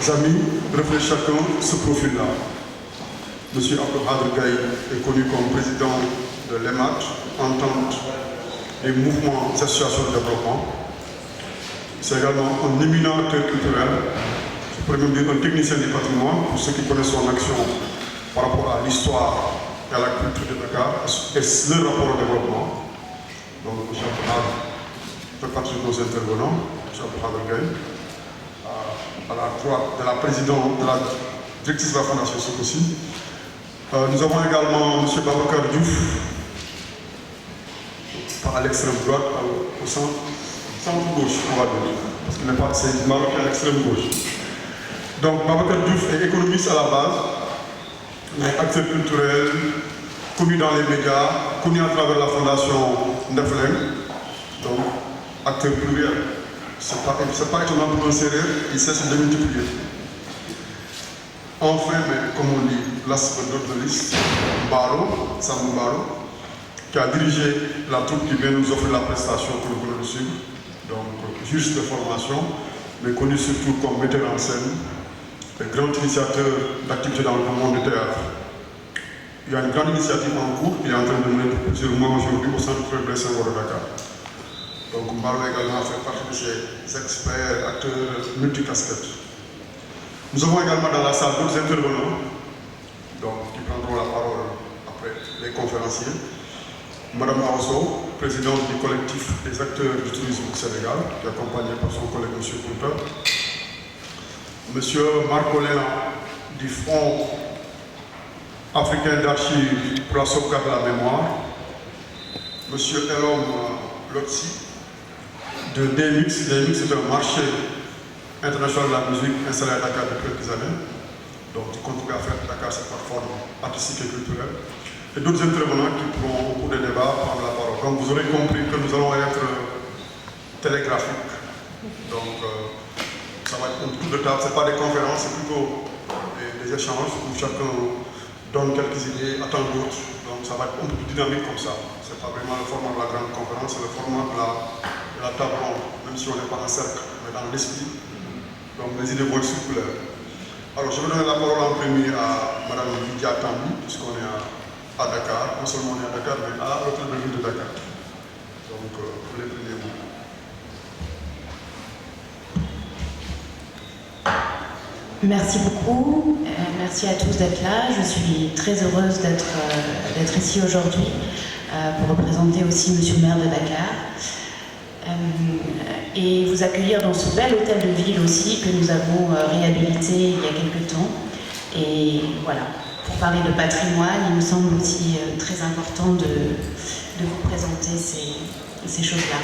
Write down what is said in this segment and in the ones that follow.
amis reflètent chacun ce profil-là. M. Abdelkader Gaye est connu comme président de l'EMAT, Entente des mouvements d'association de développement. C'est également un éminent acteur culturel, je pourrais même dire un technicien du patrimoine, pour ceux qui connaissent son action par rapport à l'histoire et à la culture de Dakar et le rapport au développement. Donc, M. Abdelkader fait partie de nos intervenants, M. Abdelkader Gaye. À la droite de la présidente, de la directrice de la Fondation Sokossi. Nous avons également M. Babacar Diouf, à l'extrême droite, au centre-gauche, on va dire, parce qu'il n'est pas, c'est Marocain à l'extrême gauche. Donc Babacar Diouf est économiste à la base, mais acteur culturel, connu dans les médias, connu à travers la Fondation Ndefleng, donc acteur pluriel. C'est pas étonnant pour un Sérère, il sait se démultiplier. Enfin, mais comme on dit, l'aspect de liste, Samou Baro, qui a dirigé la troupe qui vient nous offrir la prestation que nous voulons suivre, donc juste de formation, mais connu surtout comme metteur en scène, et grand initiateur d'activités dans le monde du théâtre. Il y a une grande initiative en cours qui est en train de mener depuis plusieurs mois aujourd'hui au centre Frédéric Senghor de Dakar. Donc Mbalo également fait partie de ces experts, acteurs multicasquettes. Nous avons également dans la salle d'autres intervenants donc, qui prendront la parole après les conférenciers. Madame Aosso, présidente du collectif des acteurs du tourisme au Sénégal, qui est accompagnée par son collègue M. Kounta. Monsieur Marc Olena du Fonds africain d'archives pour la sauvegarde de la mémoire. Monsieur Elom Lotsi de DMX. DMX est un marché international de la musique installé à Dakar depuis quelques années. Donc, qui contribue à faire de Dakar cette plateforme artistique et culturelle. Et d'autres intervenants qui pourront, au cours des débats, prendre la parole. Donc, vous aurez compris que nous allons être télégraphiques. Donc, ça va être un tour de table. Ce n'est pas des conférences, c'est plutôt des échanges où chacun donne quelques idées, attend d'autres. Donc, ça va être un peu plus dynamique comme ça. Ce n'est pas vraiment le format de la grande conférence, c'est le format de la table ronde, même si on n'est pas en cercle, mais dans l'esprit. Donc les idées vont être circulaires. Alors je vais donner la parole en premier à Mme Lydia Tambi, puisqu'on est à Dakar. Non seulement on est à Dakar, mais à l'hôtel de ville de Dakar. Donc prenez-vous. Merci beaucoup. Merci à tous d'être là. Je suis très heureuse d'être ici aujourd'hui pour représenter aussi Monsieur le maire de Dakar. Et vous accueillir dans ce bel hôtel de ville aussi que nous avons réhabilité il y a quelques temps. Et voilà, pour parler de patrimoine, il me semble aussi très important de vous présenter ces choses-là.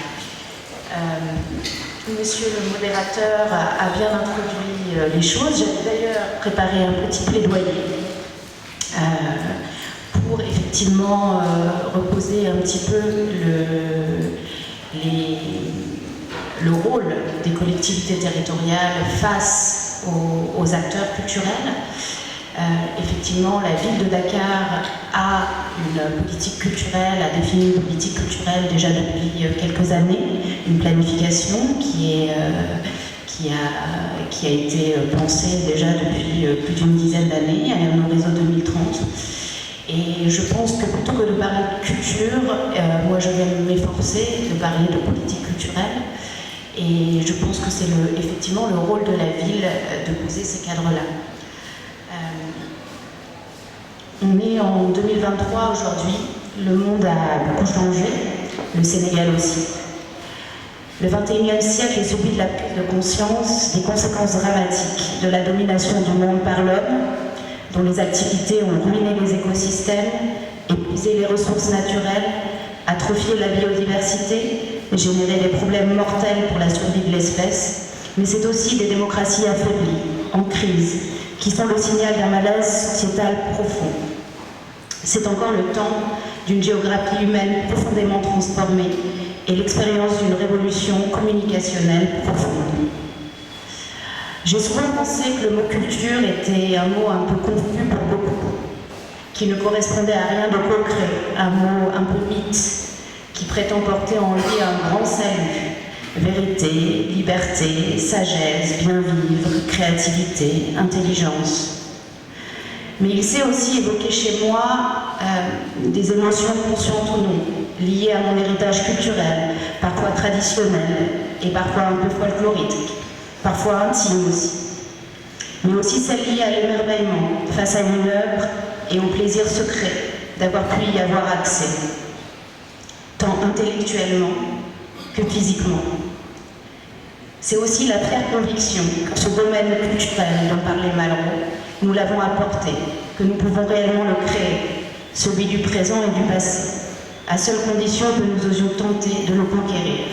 Monsieur le modérateur a bien introduit les choses. J'avais d'ailleurs préparé un petit plaidoyer pour effectivement reposer un petit peu le rôle des collectivités territoriales face aux acteurs culturels. Effectivement, la ville de Dakar a une politique culturelle, a défini une politique culturelle déjà depuis quelques années, une planification qui a été pensée déjà depuis plus d'une dizaine d'années, un horizon 2030. Et je pense que plutôt que de parler de culture, moi je vais m'efforcer de parler de politique culturelle. Et je pense que c'est effectivement le rôle de la ville de poser ces cadres-là. On est en 2023 aujourd'hui, le monde a beaucoup changé, le Sénégal aussi. Le 21e siècle est celui de la prise de conscience des conséquences dramatiques de la domination du monde par l'homme, dont les activités ont ruiné les écosystèmes, épuisé les ressources naturelles, atrophié la biodiversité, généré des problèmes mortels pour la survie de l'espèce, mais c'est aussi des démocraties affaiblies, en crise, qui sont le signal d'un malaise sociétal profond. C'est encore le temps d'une géographie humaine profondément transformée et l'expérience d'une révolution communicationnelle profonde. J'ai souvent pensé que le mot culture était un mot un peu confus pour beaucoup, qui ne correspondait à rien de concret, un mot un peu mythe, qui prétend porter en lui un grand salut, Vérité, liberté, sagesse, bien vivre, créativité, intelligence. Mais il sait aussi évoquer chez moi des émotions conscientes ou non, liées à mon héritage culturel, parfois traditionnel et parfois un peu folklorique, parfois intime aussi. Mais aussi celles liées à l'émerveillement face à une œuvre et au plaisir secret d'avoir pu y avoir accès, tant intellectuellement que physiquement. C'est aussi la claire conviction que ce domaine culturel dont parlait Malraux, nous l'avons apporté, que nous pouvons réellement le créer, celui du présent et du passé, à seule condition que nous osions tenter de le conquérir.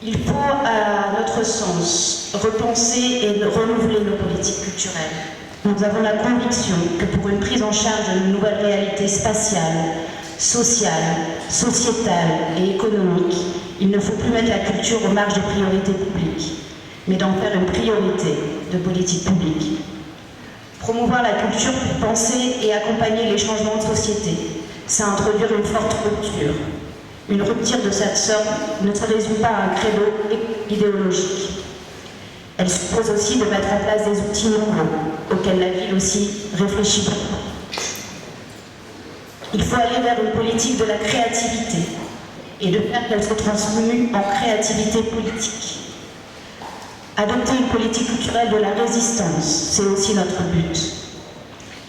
Il faut, à notre sens, repenser et renouveler nos politiques culturelles. Nous avons la conviction que pour une prise en charge d'une nouvelle réalité spatiale, sociale, sociétale et économique, il ne faut plus mettre la culture aux marges des priorités publiques, mais d'en faire une priorité de politique publique. Promouvoir la culture pour penser et accompagner les changements de société, c'est introduire une forte rupture. Une rupture de cette sorte ne se résume pas à un credo idéologique. Elle suppose aussi de mettre en place des outils nouveaux, auxquels la ville aussi réfléchit beaucoup. Il faut aller vers une politique de la créativité et de faire qu'elle se transmue en créativité politique. Adopter une politique culturelle de la résistance, c'est aussi notre but.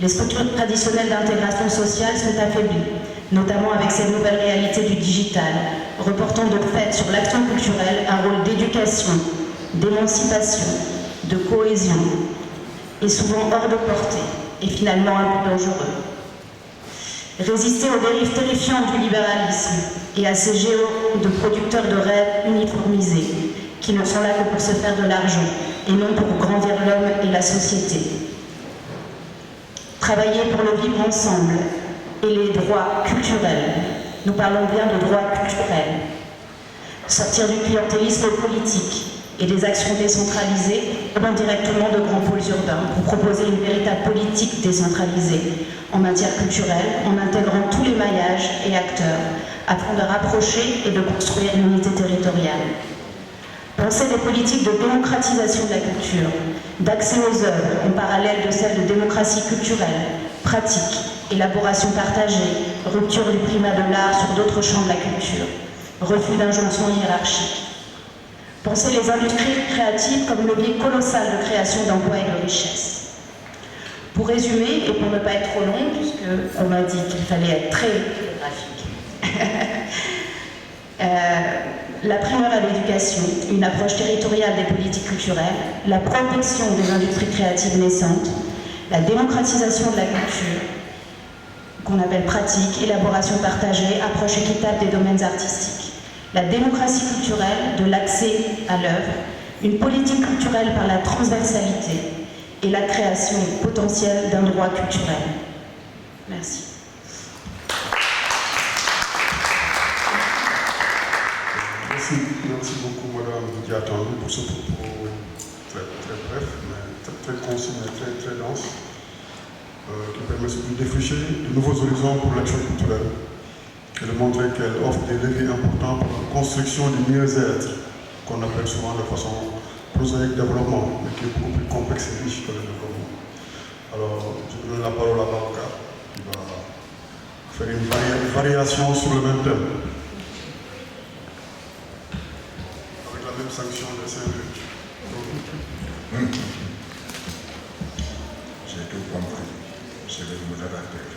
Les structures traditionnelles d'intégration sociale sont affaiblies, notamment avec cette nouvelle réalité du digital, reportant de fait sur l'action culturelle un rôle d'éducation, d'émancipation, de cohésion, et souvent hors de portée, et finalement un peu dangereux. Résister aux dérives terrifiantes du libéralisme et à ces géants de producteurs de rêves uniformisés, qui ne sont là que pour se faire de l'argent, et non pour grandir l'homme et la société. Travailler pour le vivre ensemble et les droits culturels. Nous parlons bien de droits culturels. Sortir du clientélisme politique et des actions décentralisées, venant directement de grands pôles urbains, pour proposer une véritable politique décentralisée en matière culturelle, en intégrant tous les maillages et acteurs, afin de rapprocher et de construire une unité territoriale. Penser des politiques de démocratisation de la culture, d'accès aux œuvres en parallèle de celles de démocratie culturelle, pratique, élaboration partagée, rupture du primat de l'art sur d'autres champs de la culture, refus d'injonctions hiérarchiques. Penser les industries créatives comme levier colossal de création d'emplois et de richesses. Pour résumer, et pour ne pas être trop long, puisqu'on m'a dit qu'il fallait être très graphique, la primeur à l'éducation, une approche territoriale des politiques culturelles, la protection des industries créatives naissantes, la démocratisation de la culture, qu'on appelle pratique, élaboration partagée, approche équitable des domaines artistiques, la démocratie culturelle, de l'accès à l'œuvre, une politique culturelle par la transversalité et la création potentielle d'un droit culturel. Merci. Merci beaucoup, Madame Diatandu, pour ce propos très bref, mais très concis, mais très dense, qui permet de défricher de nouveaux horizons pour l'action culturelle et de montrer qu'elle offre des leviers importants pour la construction du mieux-être, qu'on appelle souvent de façon prosaïque développement, mais qui est beaucoup plus complexe et riche que le développement. Alors, je donne la parole à Babacar, qui va faire une variation sur le même thème. Sanction de Saint-Luc. J'ai tout compris, monsieur le modérateur.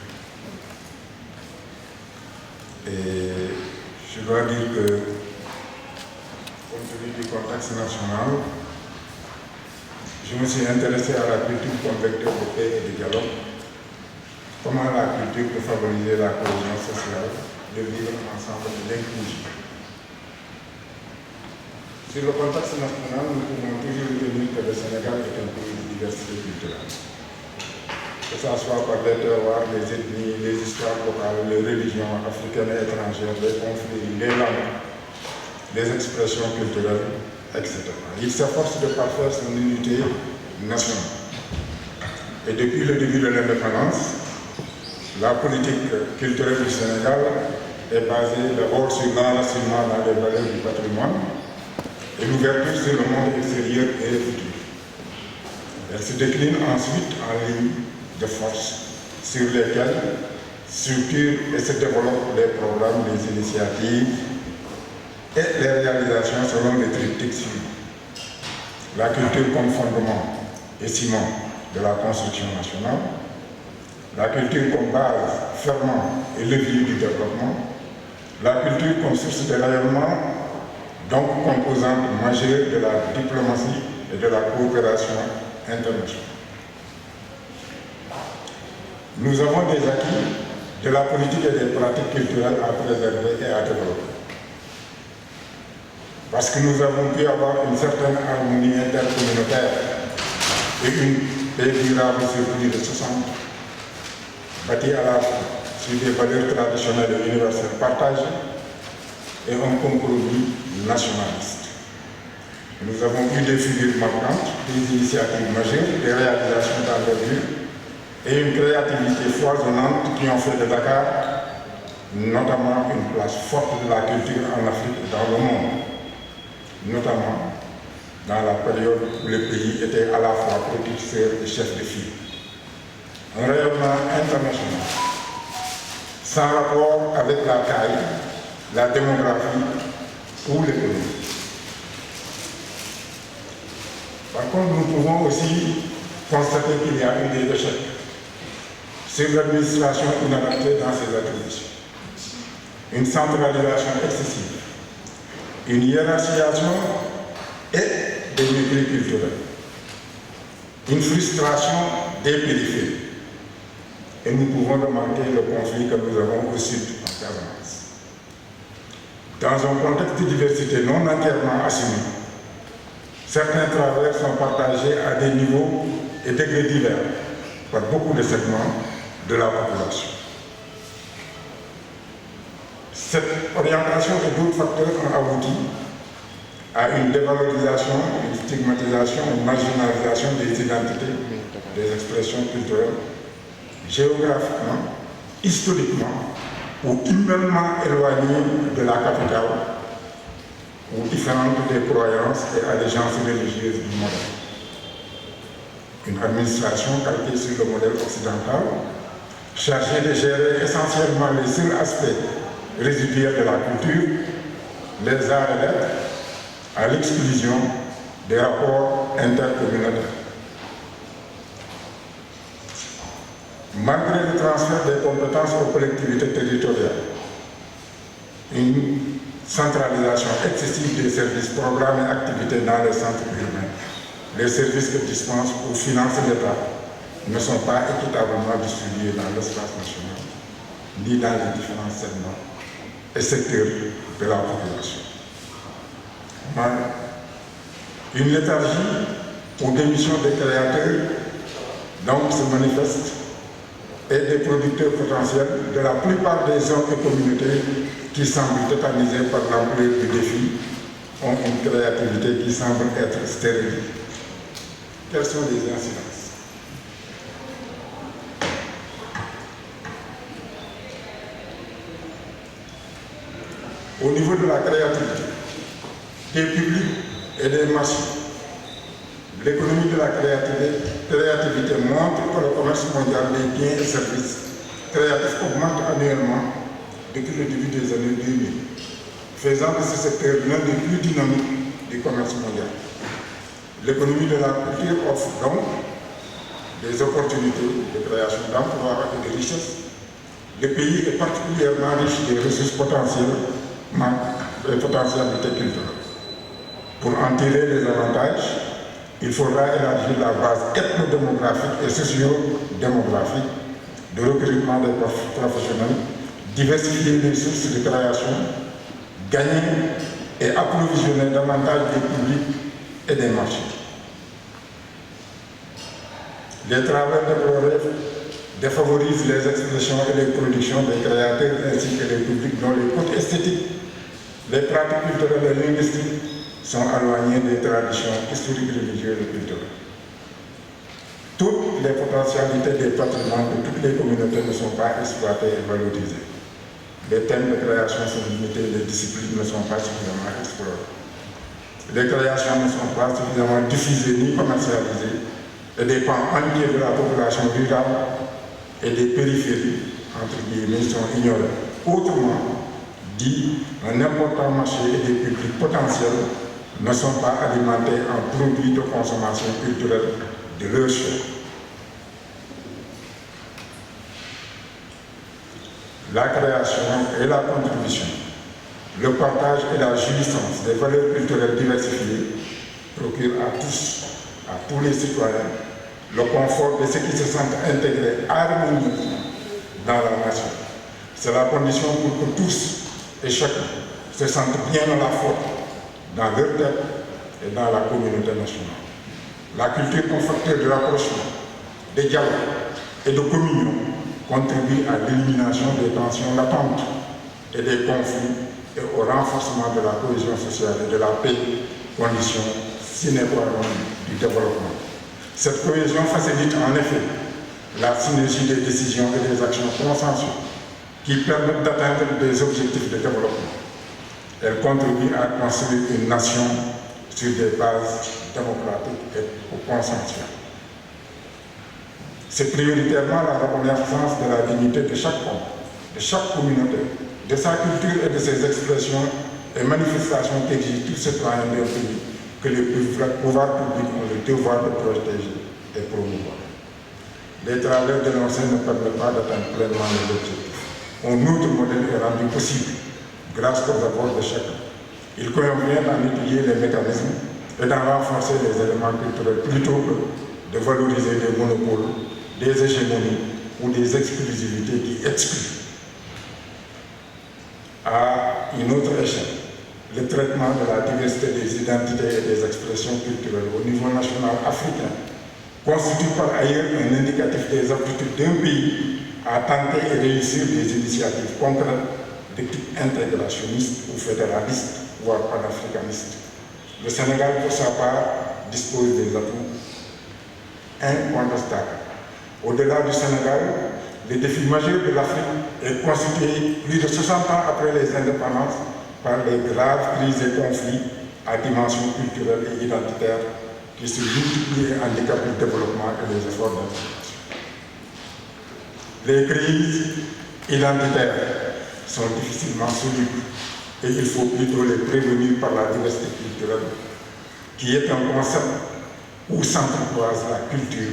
Et je dois dire que, compte tenu du contexte national, je me suis intéressé à la culture comme vecteur de paix et de dialogue. Comment la culture peut favoriser la cohésion sociale, de vivre ensemble et l'inclusion. Sur le contexte national, nous pouvons toujours retenir que le Sénégal est un pays de diversité culturelle. Que ce soit par les terroirs, les ethnies, les histoires locales, les religions africaines et étrangères, les conflits, les langues, les expressions culturelles, etc. Il s'efforce de parfaire son unité nationale. Et depuis le début de l'indépendance, la politique culturelle du Sénégal est basée d'abord sur l'enracinement dans les valeurs du patrimoine et l'ouverture sur le monde extérieur et le futur. Elle se décline ensuite en lignes de force sur lesquelles structurent et se développent les programmes, les initiatives et les réalisations selon les triptyques suivants. La culture comme fondement et ciment de la construction nationale, la culture comme base, ferment et levier du développement, la culture comme source de rayonnement, donc composante majeure de la diplomatie et de la coopération internationale. Nous avons des acquis de la politique et des pratiques culturelles à préserver et à développer. Parce que nous avons pu avoir une certaine harmonie intercommunautaire et une paix durable sur plus de 60 ans, bâtie à la fois sur des valeurs traditionnelles et universelles partagées et un compromis nationaliste. Nous avons eu des figures marquantes, des initiatives majeures, des réalisations d'envergure et une créativité foisonnante qui ont fait de Dakar notamment une place forte de la culture en Afrique et dans le monde, notamment dans la période où le pays était à la fois producteur et chef de file. Un rayonnement international, sans rapport avec la taille, la démographie ou l'économie. Par contre, nous pouvons aussi constater qu'il y a eu des échecs sur l'administration inadaptée dans ses attributions, une centralisation excessive, une hiérarchisation et des mépris culturels, une frustration des périphéries. Et nous pouvons remarquer le conflit que nous avons au sud en Casamance. Dans un contexte de diversité non entièrement assumé, certains travers sont partagés à des niveaux et degrés divers par beaucoup de segments de la population. Cette orientation et d'autres facteurs ont abouti à une dévalorisation, une stigmatisation, une marginalisation des identités, des expressions culturelles, géographiquement, historiquement ou humainement éloignées de la capitale ou différentes des croyances et allégeances religieuses du monde. Une administration calquée sur le modèle occidental, chargée de gérer essentiellement les seuls aspects résiduels de la culture, les arts et lettres, à l'exclusion des rapports intercommunautaires. Malgré le transfert des compétences aux collectivités territoriales, une centralisation excessive des services, programmes et activités dans les centres urbains, les services que dispense ou finance l'État ne sont pas équitablement distribués dans l'espace national, ni dans les différents segments et secteurs de la population. Une léthargie ou démission des créateurs donc se manifeste et des producteurs potentiels de la plupart des zones et communautés qui semblent tétanisées par l'ampleur du défi ont une créativité qui semble être stérile. Quelles sont les incidences? Au niveau de la créativité, des publics et des marchés, l'économie de la créativité montre que le commerce mondial des biens et services créatifs augmente annuellement depuis le début des années 2000, faisant de ce secteur l'un des plus dynamiques du commerce mondial. L'économie de la culture offre donc des opportunités de création d'emplois et de richesses. Le pays est particulièrement riche des ressources potentielles et potentialités culturelles. Pour en tirer les avantages, il faudra élargir la base ethno-démographique et socio-démographique de recrutement des professionnels, diversifier les sources de création, gagner et approvisionner davantage des publics et des marchés. Les travers déplorés défavorisent les expressions et les productions des créateurs ainsi que les publics dont les codes esthétiques, les pratiques culturelles et linguistiques sont éloignées des traditions historiques, religieuses et culturelles. Toutes les potentialités des patrimoines de toutes les communautés ne sont pas exploitées et valorisées. les thèmes de création sont limités, les disciplines ne sont pas suffisamment explorées. Les créations ne sont pas suffisamment diffusées ni commercialisées et des pans entiers de la population rurale et des périphéries, entre guillemets, sont ignorés. Autrement dit, un important marché et des publics potentiels ne sont pas alimentés en produits de consommation culturelle de leur choix. La création et la contribution, le partage et la jouissance des valeurs culturelles diversifiées procurent à tous les citoyens, le confort de ceux qui se sentent intégrés harmonieusement dans la nation. C'est la condition pour que tous et chacun se sentent bien à la fois dans leur tête et dans la communauté nationale. La culture comme facteur de rapprochement, de dialogue et de communion contribue à l'élimination des tensions latentes et des conflits et au renforcement de la cohésion sociale et de la paix, condition sine qua non du développement. Cette cohésion facilite en effet la synergie des décisions et des actions consensuelles qui permettent d'atteindre des objectifs de développement. Elle contribue à construire une nation sur des bases démocratiques et consensuelles. C'est prioritairement la reconnaissance de la dignité de chaque homme, de chaque communauté, de sa culture et de ses expressions et manifestations qu'exigent tous citoyens d'un pays que les pouvoirs publics ont le devoir de protéger et promouvoir. Les travers dénoncés ne permettent pas d'atteindre pleinement les objectifs. Un autre modèle est rendu possible grâce aux apports de chacun. Il convient d'en étudier les mécanismes et d'en renforcer les éléments culturels plutôt que de valoriser des monopoles, des hégémonies ou des exclusivités qui excluent. À une autre échelle, le traitement de la diversité des identités et des expressions culturelles au niveau national africain constitue par ailleurs un indicatif des aptitudes d'un pays à tenter et réussir des initiatives concrètes de type intégrationniste ou fédéraliste, voire panafricaniste. Le Sénégal, pour sa part, dispose des atouts incontestables. Au-delà du Sénégal, le défi majeur de l'Afrique est constitué plus de 60 ans après les indépendances par les graves crises et conflits à dimension culturelle et identitaire qui se multiplient et handicapent le développement et les efforts d'intégration. Les crises identitaires sont difficilement solubles et il faut plutôt les prévenir par la diversité culturelle, qui est un concept où s'entrecroisent la culture,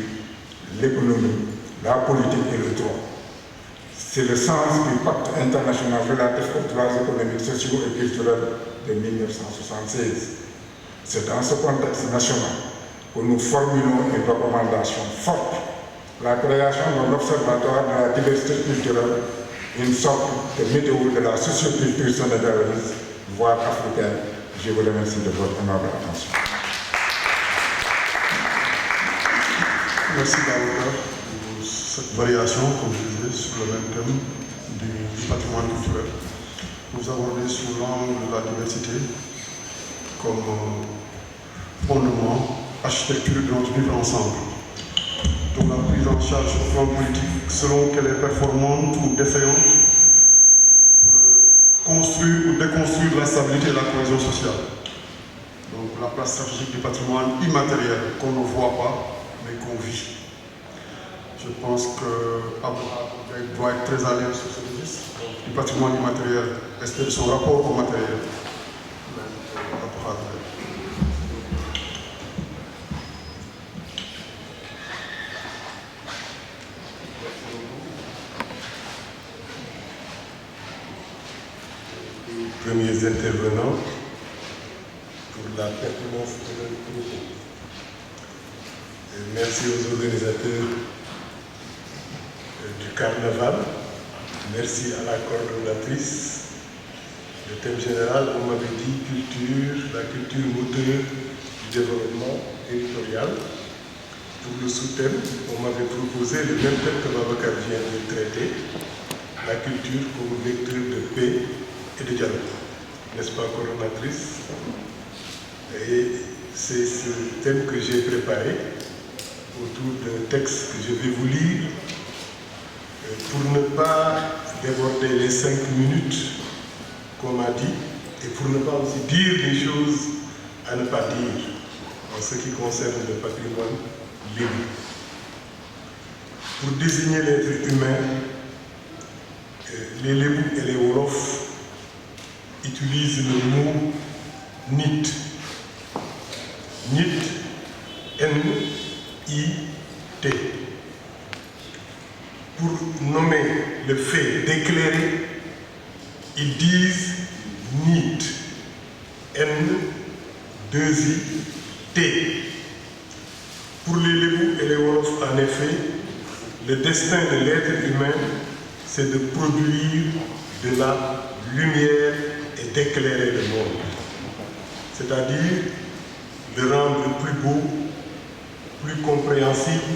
l'économie, la politique et le droit. C'est le sens du pacte international relatif aux droits économiques, sociaux et culturels de 1976. C'est dans ce contexte national que nous formulons une recommandation forte, la création d'un observatoire de la diversité culturelle, une sorte de météo de la socioculture sénégalaise, voire africaine. Je vous remercie de votre aimable attention. Merci Daouda pour cette variation, comme je disais, sur le même thème du patrimoine culturel. Nous abordons sous l'angle de la diversité comme fondement, architecture de notre vivre ensemble, dont la prise en charge au plan politique, selon qu'elle est performante ou défaillante, peut construire ou déconstruire la stabilité et la cohésion sociale. Donc la place stratégique du patrimoine immatériel qu'on ne voit pas, mais qu'on vit. Je pense que Abraham doit être très à l'aise sur ce registre du patrimoine immatériel, et de son rapport au matériel. Premiers intervenants pour la pertinence de leur propos. Merci aux organisateurs du carnaval, merci à la coordonnatrice. Le thème général, on m'avait dit culture, la culture moteur du développement territorial. Pour le sous-thème, on m'avait proposé le même thème que Babacar vient de traiter, la culture comme vecteur de paix et de dialogue. N'est-ce pas, coordonnatrice? Et c'est ce thème que j'ai préparé autour d'un texte que je vais vous lire pour ne pas déborder les 5 minutes qu'on m'a dit et pour ne pas aussi dire des choses à ne pas dire en ce qui concerne le patrimoine lébu. Pour désigner l'être humain, les Lébou et les Wolofs utilisent le mot nit. Nit, N-I-T. Pour nommer le fait d'éclairer, ils disent nit. N-2-I-T. Pour les Lébou et les Wolofs, en effet, le destin de l'être humain, c'est de produire de la lumière et d'éclairer le monde. C'est-à-dire de rendre plus beau, plus compréhensible,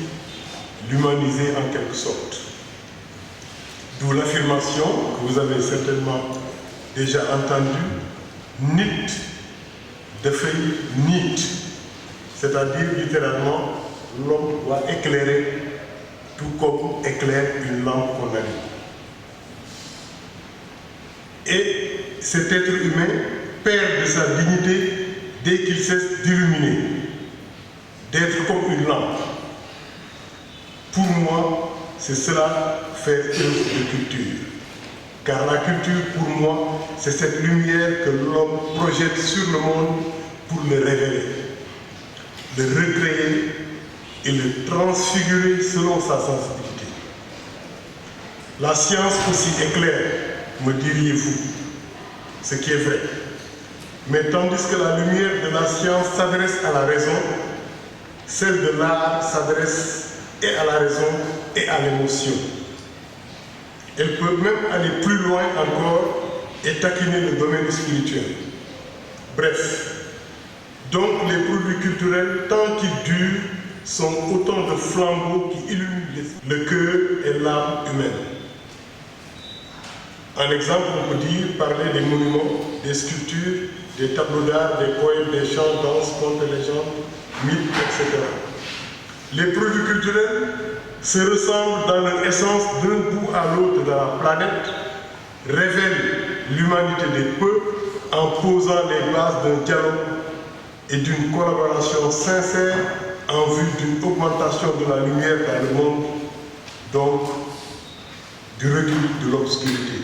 l'humaniser en quelque sorte. D'où l'affirmation que vous avez certainement déjà entendue, nit de feuille nit, c'est-à-dire littéralement l'homme doit éclairer tout comme éclaire une lampe qu'on allume. Et cet être humain perd de sa dignité dès qu'il cesse d'illuminer, d'être comme une lampe. Pour moi, c'est cela faire œuvre de culture. Car la culture, pour moi, c'est cette lumière que l'homme projette sur le monde pour le révéler, le recréer et le transfigurer selon sa sensibilité. La science aussi éclaire, me diriez-vous, ce qui est vrai. Mais tandis que la lumière de la science s'adresse à la raison, celle de l'art s'adresse et à la raison et à l'émotion. Elle peut même aller plus loin encore et taquiner le domaine spirituel. Bref, donc les produits culturels, tant qu'ils durent, sont autant de flambeaux qui illuminent le cœur et l'âme humaine. En exemple, on peut dire, parler des monuments, des sculptures, des tableaux d'art, des poèmes, des chants, danses, contes et légendes, mythes, etc. Les produits culturels se ressemblent dans leur essence d'un bout à l'autre de la planète, révèlent l'humanité des peuples en posant les bases d'un dialogue et d'une collaboration sincère en vue d'une augmentation de la lumière dans le monde, donc du recul de l'obscurité.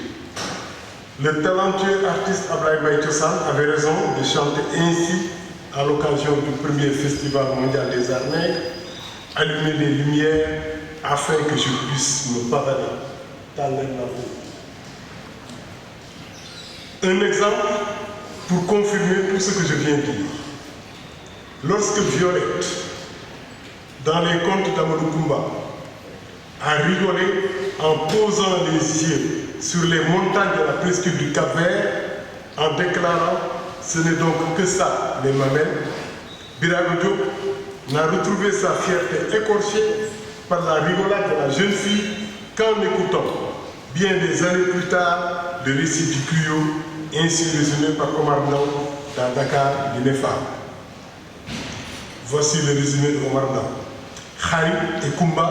Le talentueux artiste Ablaye Mbaye Thiossane avait raison de chanter ainsi à l'occasion du premier festival mondial des arts nègres, allumer les lumières afin que je puisse me pavaner. Un exemple pour confirmer tout ce que je viens de dire. Lorsque Violette, dans les contes d'Amadou Koumba, a rigolé en posant les yeux sur les montagnes de la presqu'île du Cap-Vert, en déclarant « ce n'est donc que ça, les mamelles », Birago Diop n'a retrouvé sa fierté écorchée par la rigolade de la jeune fille qu'en écoutant, bien des années plus tard, le récit du Cuyo, ainsi résumé par Omar Ndao dans Dakar l'Inefa. Voici le résumé de Omar Ndao. Khari et Koumba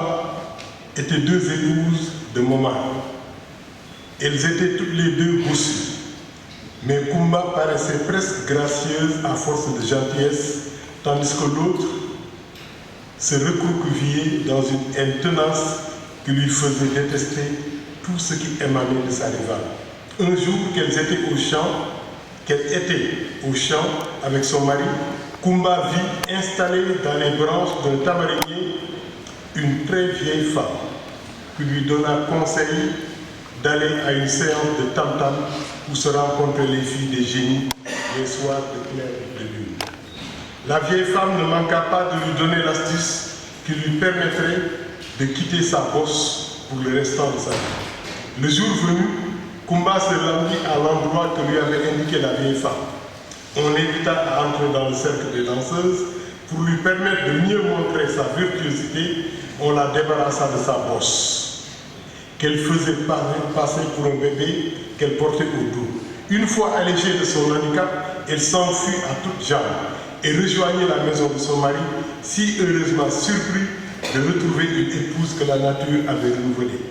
étaient deux épouses de Momar. Elles étaient toutes les deux bossues, mais Koumba paraissait presque gracieuse à force de gentillesse, tandis que l'autre se recroquevillait dans une haine tenace qui lui faisait détester tout ce qui émanait de sa rivale. Un jour qu'elle était au champ avec son mari, Koumba vit installée dans les branches d'un tamarinier une très vieille femme qui lui donna conseil d'aller à une séance de tam-tam où se rencontraient les filles des génies les soirs de clair de lune. La vieille femme ne manqua pas de lui donner l'astuce qui lui permettrait de quitter sa bosse pour le restant de sa vie. Le jour venu, Koumba se rendit à l'endroit que lui avait indiqué la vieille femme. On l'invita à entrer dans le cercle des danseuses. Pour lui permettre de mieux montrer sa virtuosité, on la débarrassa de sa bosse, qu'elle faisait passer pour un bébé qu'elle portait au dos. Une fois allégée de son handicap, elle s'enfuit à toutes jambes et rejoignit la maison de son mari, si heureusement surpris de retrouver une épouse que la nature avait renouvelée.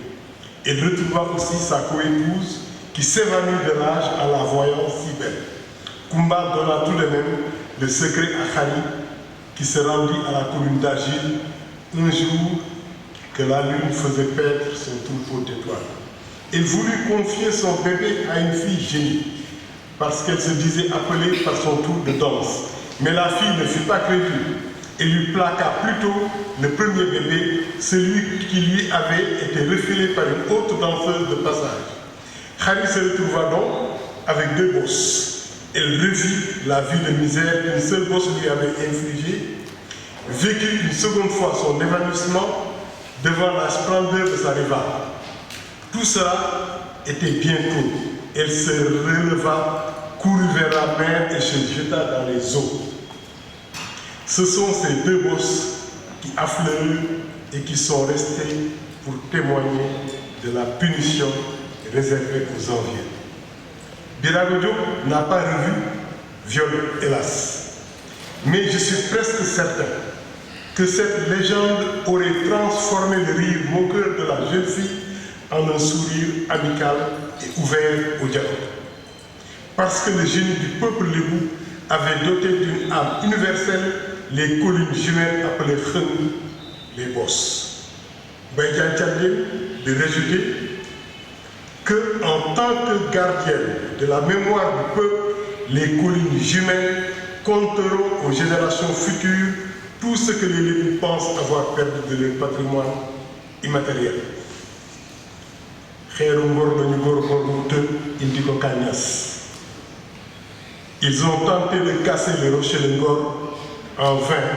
Il retrouva aussi sa coépouse qui s'évanouit de l'âge en la voyant si belle. Kumba donna tout de même le secret à Khari qui se rendit à la colline d'argile un jour que la lune faisait paître son troupeau d'étoiles. Il voulut confier son bébé à une fille génie parce qu'elle se disait appelée par son tour de danse. Mais la fille ne fut pas crédule et lui plaqua plutôt le premier bébé, celui qui lui avait été refilé par une autre danseuse de passage. Khari se retrouva donc avec 2 bosses. Elle revit la vie de misère qu'une seule bosse lui avait infligée, vécut une seconde fois son évanouissement devant la splendeur de sa rivale. Tout cela était bientôt. Elle se releva, courut vers la mer et se jeta dans les eaux. Ce sont ces 2 bosses qui affleurent et qui sont restées pour témoigner de la punition réservée aux envieux. Birago Diop n'a pas revu Violet, hélas. Mais je suis presque certain que cette légende aurait transformé le rire moqueur de la jeune fille en un sourire amical et ouvert au dialogue. Parce que le génie du peuple lébou avait doté d'une âme universelle les collines jumelles appelées Kheng, les bosses. Baïdian Tchadien de rajouter que, en tant que gardienne de la mémoire du peuple, les collines jumelles compteront aux générations futures tout ce que les Lébous pensent avoir perdu de leur patrimoine immatériel. Ils ont tenté de casser le rocher de Ngor en vain,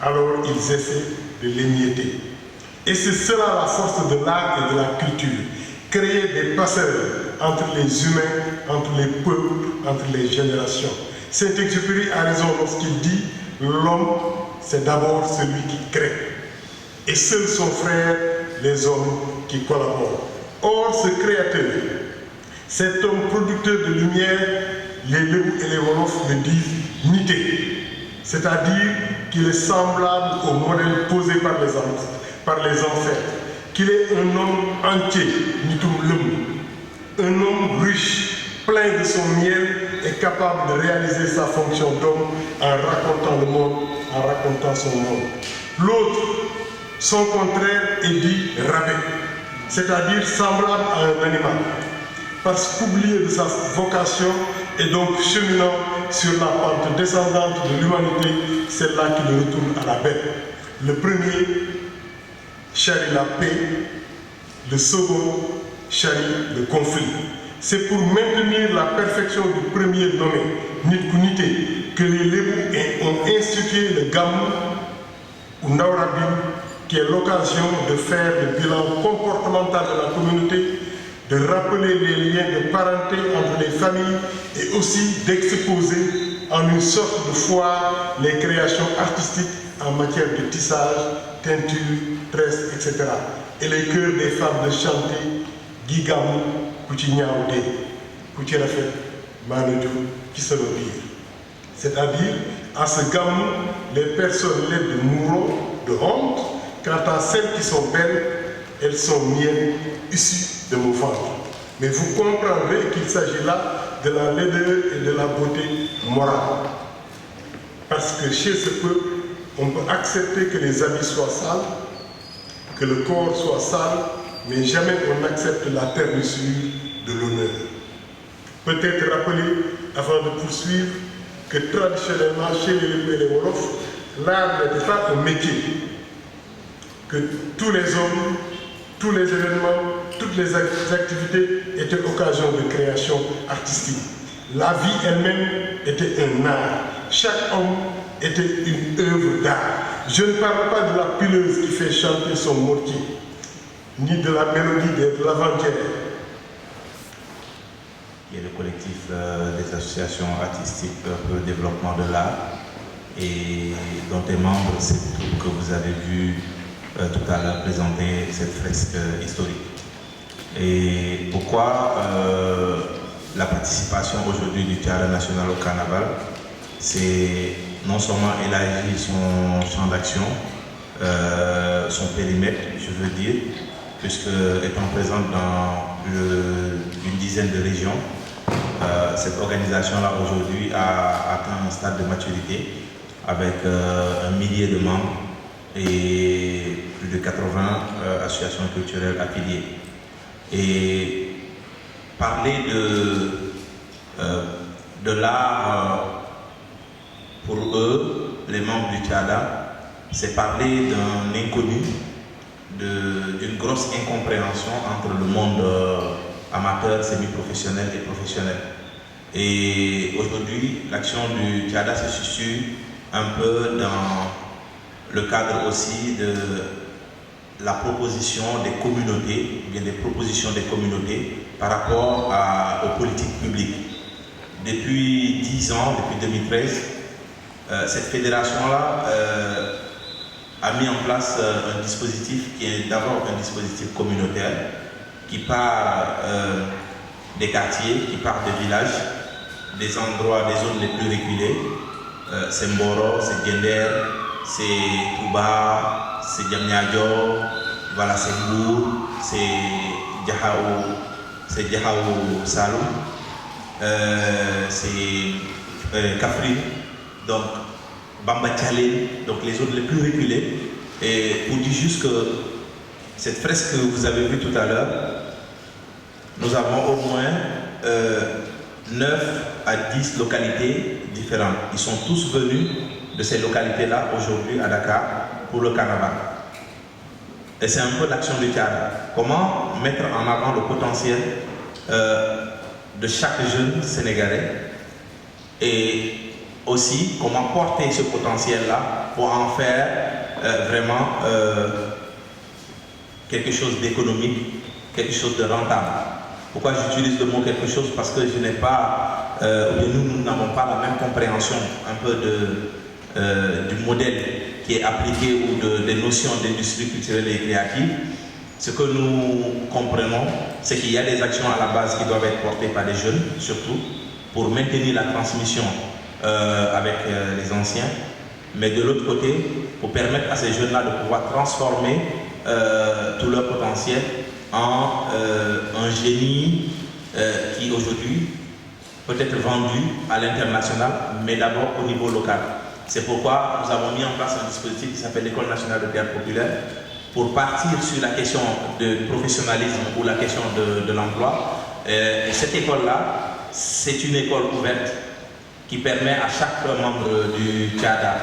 alors ils essaient de l'émietter. Et c'est cela la force de l'art et de la culture, créer des passerelles entre les humains, entre les peuples, entre les générations. Saint-Exupéry a raison lorsqu'il dit « L'homme, c'est d'abord celui qui crée, et seuls son frère, les hommes qui collaborent. » Or, ce créateur, cet homme producteur de lumière, les Lébou et les Wolofs le disent nité, c'est-à-dire qu'il est semblable au modèle posé par les ancêtres, qu'il est un homme entier, nitum lum, un homme riche, plein de son miel et capable de réaliser sa fonction d'homme en racontant le monde, en racontant son monde. L'autre, son contraire, est dit rabais, c'est-à-dire semblable à un animal, parce qu'oublié de sa vocation et donc cheminant sur la pente descendante de l'humanité, c'est là qu'il retourne à la bête. Le premier charrie la paix, le second charrie le conflit. C'est pour maintenir la perfection du premier nommé, Nitkunité, que les Lébou ont institué le Gamou ou Naurabim, qui est l'occasion de faire le bilan comportemental de la communauté, de rappeler les liens de parenté entre les familles et aussi d'exposer en une sorte de foire les créations artistiques en matière de tissage, teinture, tresse, etc. Et les chœurs des femmes de chanter Gigamou, Koutignaoudé, Koutirafet, Manodou, Kissolobir. C'est-à-dire, à ce gamou, les personnes laides de mourront de honte, quant à celles qui sont belles, elles sont miennes, issues de mon ventre. Mais vous comprendrez qu'il s'agit là de la laideur et de la beauté morale. Parce que chez ce peuple, on peut accepter que les habits soient sales, que le corps soit sale, mais jamais on n'accepte la ternissure de l'honneur. Peut-être rappeler, avant de poursuivre, que traditionnellement, chez les Lébou et les Wolofs, l'art n'était pas un métier, que tous les hommes, tous les événements, toutes les activités étaient occasion de création artistique. La vie elle-même était un art. Chaque homme était une œuvre d'art. Je ne parle pas de la pileuse qui fait chanter son mortier, ni de la mélodie de l'avant-guerre. Il y a le collectif des associations artistiques pour le développement de l'art et dont est membre cette troupe que vous avez vu tout à l'heure présenter cette fresque historique. Et pourquoi la participation aujourd'hui du Théâtre national au carnaval, c'est non seulement élargir son champ d'action, son périmètre, je veux dire, puisque étant présente dans une dizaine de régions, cette organisation-là aujourd'hui a atteint un stade de maturité avec 1 millier de membres et plus de 80 associations culturelles affiliées. Et parler de l'art pour eux, les membres du TIADA, c'est parler d'un inconnu, d'une grosse incompréhension entre le monde amateur, semi-professionnel et professionnel. Et aujourd'hui, l'action du TIADA se situe un peu dans le cadre aussi de la proposition des communautés, ou bien des propositions des communautés par rapport aux politiques publiques. Depuis 10 ans, depuis 2013, cette fédération-là a mis en place un dispositif qui est d'abord un dispositif communautaire qui part des quartiers, qui part des villages, des endroits, des zones les plus reculées. C'est Mboro, c'est Gender, c'est Touba, c'est Diamniadio, voilà, c'est Mbour, c'est Diakhao Saloum, c'est Kafrine, donc Bamba Tchalé, donc les zones les plus reculées. Et pour dire juste que cette fresque que vous avez vue tout à l'heure, nous avons au moins 9 à 10 localités différentes. Ils sont tous venus de ces localités-là aujourd'hui à Dakar pour le carnaval. Et c'est un peu l'action du TIADA. Comment mettre en avant le potentiel de chaque jeune Sénégalais et aussi comment porter ce potentiel-là pour en faire vraiment quelque chose d'économique, quelque chose de rentable. Pourquoi j'utilise le mot quelque chose? Parce que je n'ai pas, nous n'avons pas la même compréhension un peu du modèle qui est appliqué ou des notions d'industrie culturelle et créative. Ce que nous comprenons, c'est qu'il y a des actions à la base qui doivent être portées par les jeunes, surtout, pour maintenir la transmission avec les anciens, mais de l'autre côté, pour permettre à ces jeunes-là de pouvoir transformer tout leur potentiel en un génie qui aujourd'hui peut être vendu à l'international, mais d'abord au niveau local. C'est pourquoi nous avons mis en place un dispositif qui s'appelle l'École nationale de théâtre populaire pour partir sur la question de professionnalisme ou la question de l'emploi. Et cette école-là, c'est une école ouverte qui permet à chaque membre du TIADA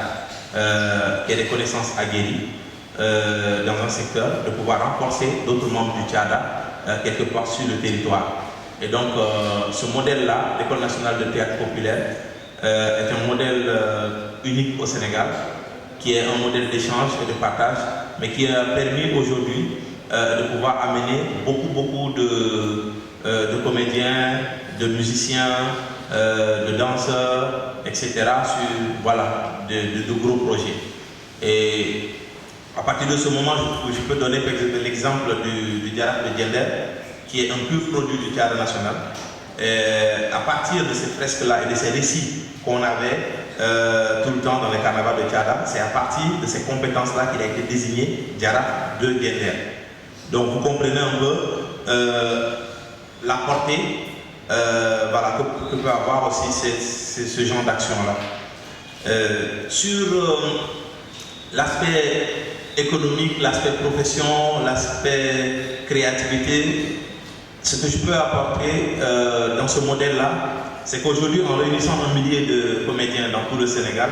qui a des connaissances aguerries dans un secteur de pouvoir renforcer d'autres membres du TIADA quelque part sur le territoire. Et donc ce modèle-là, l'École nationale de théâtre populaire, est un modèle unique au Sénégal, qui est un modèle d'échange et de partage, mais qui a permis aujourd'hui de pouvoir amener beaucoup de comédiens, de musiciens, de danseurs, etc. sur voilà, de gros projets. Et à partir de ce moment, je peux donner par exemple l'exemple du Diaraf de Gender, qui est un pur produit du théâtre national. Et à partir de ces fresques-là et de ces récits qu'on avait tout le temps dans les carnavals de Tchada, c'est à partir de ces compétences-là qu'il a été désigné Diaraf de Gender. Donc vous comprenez un peu la portée voilà, que peut avoir aussi ce genre d'action-là. Sur l'aspect économique, l'aspect profession, l'aspect créativité, ce que je peux apporter dans ce modèle-là, c'est qu'aujourd'hui, en réunissant 1 millier de comédiens dans tout le Sénégal,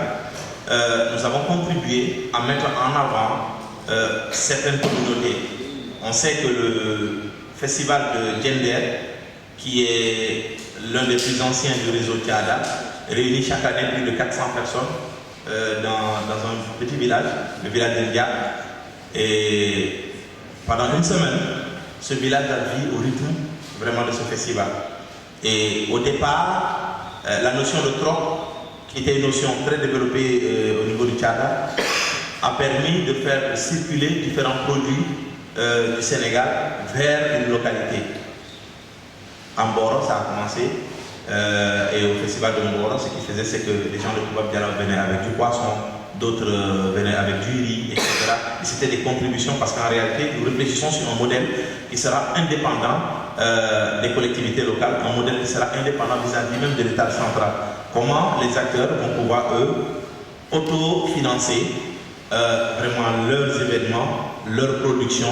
nous avons contribué à mettre en avant certaines communautés. On sait que le festival de Gender, qui est l'un des plus anciens du réseau TIADA, réunit chaque année plus de 400 personnes dans un petit village, le village d'India. Et pendant une semaine, ce village a vécu au rythme vraiment de ce festival. Et au départ, la notion de troc, qui était une notion très développée au niveau du Tchada, a permis de faire circuler différents produits du Sénégal vers une localité. En Mboro, ça a commencé, et au festival de Mboro, ce qu'ils faisaient, c'est que les gens de Toubab Diallo venaient avec du poisson, d'autres venaient avec du riz, etc. Et c'était des contributions parce qu'en réalité, nous réfléchissons sur un modèle qui sera indépendant des collectivités locales, un modèle qui sera indépendant vis-à-vis même de l'État central. Comment les acteurs vont pouvoir, eux, autofinancer vraiment leurs événements, leur production,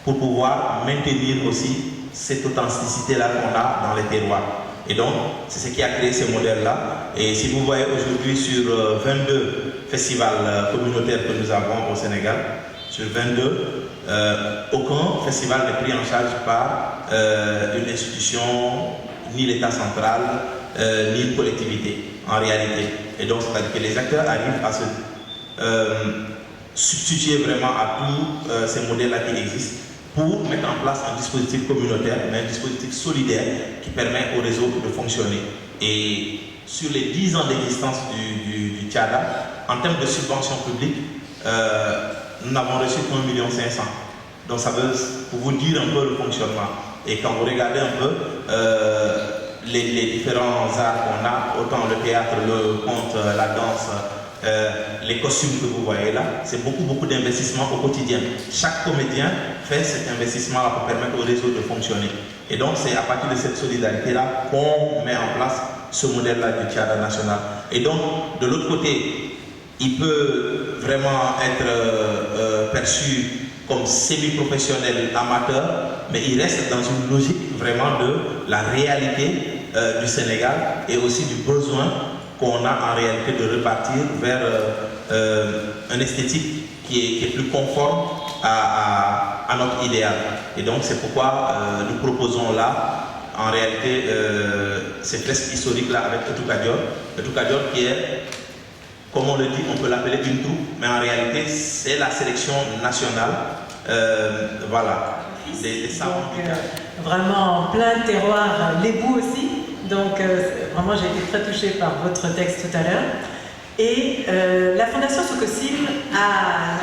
pour pouvoir maintenir aussi cette authenticité-là qu'on a dans les terroirs. Et donc, c'est ce qui a créé ces modèles-là. Et si vous voyez aujourd'hui sur 22 festivals communautaires que nous avons au Sénégal, sur 22, aucun festival n'est pris en charge par une institution, ni l'État central, ni une collectivité, en réalité. Et donc, c'est-à-dire que les acteurs arrivent à se substituer vraiment à tous ces modèles-là qui existent pour mettre en place un dispositif communautaire, mais un dispositif solidaire qui permet au réseau de fonctionner. Et sur les 10 ans d'existence du Tchada, en termes de subventions publiques, nous n'avons reçu qu'1,5 million. Donc ça veut, pour vous dire un peu le fonctionnement. Et quand vous regardez un peu les différents arts qu'on a, autant le théâtre, le conte, la danse, les costumes que vous voyez là, c'est beaucoup d'investissement au quotidien. Chaque comédien fait cet investissement pour permettre au réseau de fonctionner. Et donc c'est à partir de cette solidarité-là qu'on met en place ce modèle-là du Tchada national. Et donc, de l'autre côté, il peut vraiment être perçu comme semi-professionnel, amateur, mais il reste dans une logique vraiment de la réalité du Sénégal et aussi du besoin qu'on a en réalité de repartir vers un esthétique qui est plus conforme à notre idéal. Et donc c'est pourquoi nous proposons là, en réalité, ces fresques historiques-là avec Etukadior qui est, comme on le dit, on peut l'appeler une troupe, mais en réalité c'est la sélection nationale, voilà, des savants. Vraiment en plein terroir, l'ébou aussi. Donc, vraiment, j'ai été très touchée par votre texte tout à l'heure. Et la Fondation Sococim a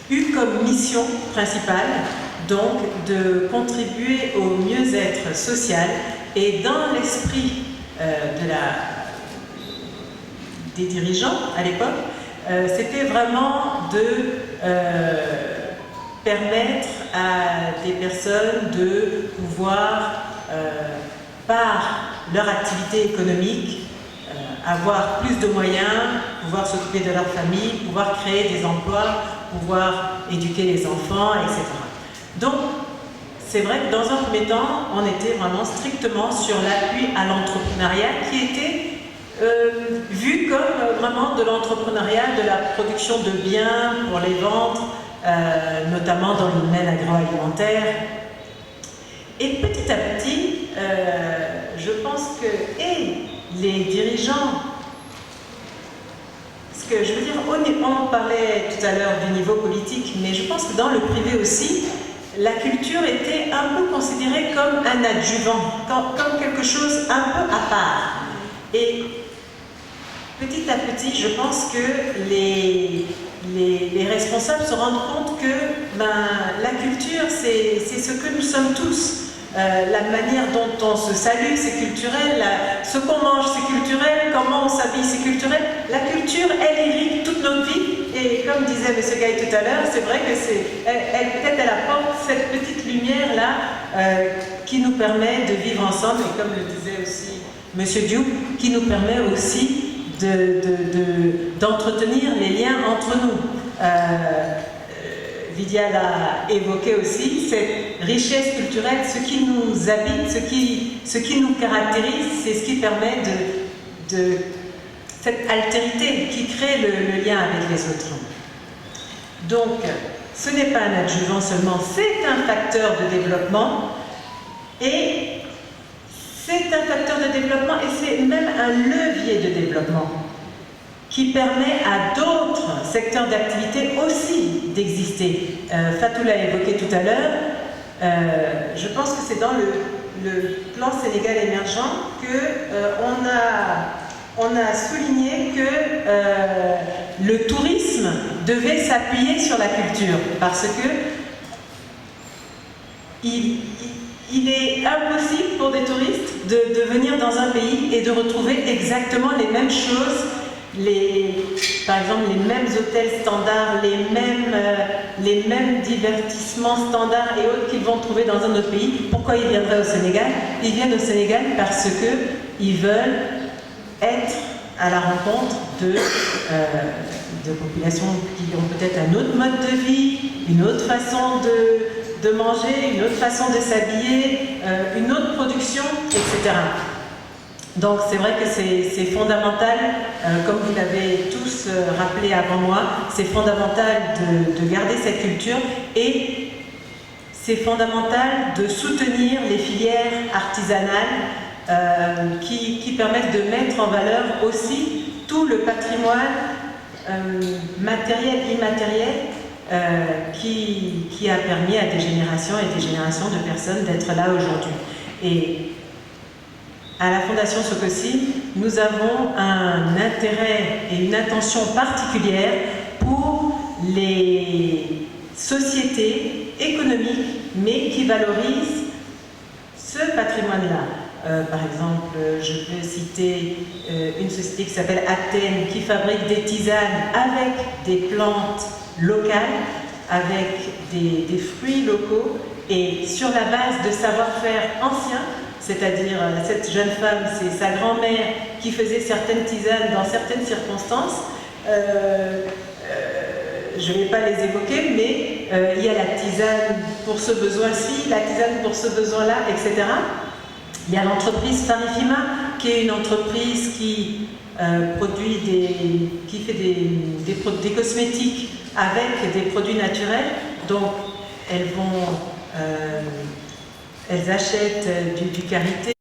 eu comme mission principale donc de contribuer au mieux-être social et dans l'esprit des dirigeants à l'époque, c'était vraiment de permettre à des personnes de pouvoir par leur activité économique, avoir plus de moyens, pouvoir s'occuper de leur famille, pouvoir créer des emplois, pouvoir éduquer les enfants, etc. Donc, c'est vrai que dans un premier temps, on était vraiment strictement sur l'appui à l'entrepreneuriat qui était vu comme vraiment de l'entrepreneuriat, de la production de biens pour les vendre, notamment dans le domaine agroalimentaire. Et petit à petit, je pense que les dirigeants, parce que je veux dire, on parlait tout à l'heure du niveau politique, mais je pense que dans le privé aussi, la culture était un peu considérée comme un adjuvant, comme quelque chose un peu à part. Et petit à petit, je pense que les responsables se rendent compte que la culture, c'est ce que nous sommes tous. La manière dont on se salue, c'est culturel. Ce qu'on mange, c'est culturel. Comment on s'habille, c'est culturel. La culture, elle irrigue toute notre vie. Et comme disait M. Gaye tout à l'heure, c'est vrai que peut-être elle apporte cette petite lumière-là qui nous permet de vivre ensemble. Et comme le disait aussi M. Diop, qui nous permet aussi d'entretenir les liens entre nous. Lydia l'a évoqué aussi, cette richesse culturelle, ce qui nous habite, ce qui nous caractérise, c'est ce qui permet de cette altérité qui crée le lien avec les autres. Donc, ce n'est pas un adjuvant seulement, c'est un facteur de développement et c'est un facteur de développement et c'est même un levier de développement qui permet à d'autres secteurs d'activité aussi d'exister. Fatou l'a évoqué tout à l'heure, je pense que c'est dans le plan Sénégal émergent qu'on a souligné que le tourisme devait s'appuyer sur la culture, parce que il est impossible pour des touristes de venir dans un pays et de retrouver exactement les mêmes choses par exemple, les mêmes hôtels standards, les mêmes divertissements standards et autres qu'ils vont trouver dans un autre pays. Pourquoi ils viendraient au Sénégal? Ils viennent au Sénégal parce qu'ils veulent être à la rencontre de populations qui ont peut-être un autre mode de vie, une autre façon de manger, une autre façon de s'habiller, une autre production, etc. Donc c'est vrai que c'est fondamental, comme vous l'avez tous rappelé avant moi, c'est fondamental de garder cette culture et c'est fondamental de soutenir les filières artisanales qui permettent de mettre en valeur aussi tout le patrimoine matériel, immatériel qui a permis à des générations et des générations de personnes d'être là aujourd'hui. Et à la Fondation Sococim, nous avons un intérêt et une attention particulière pour les sociétés économiques, mais qui valorisent ce patrimoine-là. Par exemple, je peux citer une société qui s'appelle Athènes, qui fabrique des tisanes avec des plantes locales, avec des fruits locaux, et sur la base de savoir-faire anciens. C'est-à-dire, cette jeune femme, c'est sa grand-mère qui faisait certaines tisanes dans certaines circonstances. Je ne vais pas les évoquer, mais il y a la tisane pour ce besoin-ci, la tisane pour ce besoin-là, etc. Il y a l'entreprise Farifima, qui est une entreprise qui produit qui fait des cosmétiques avec des produits naturels. Donc, elles achètent du karité.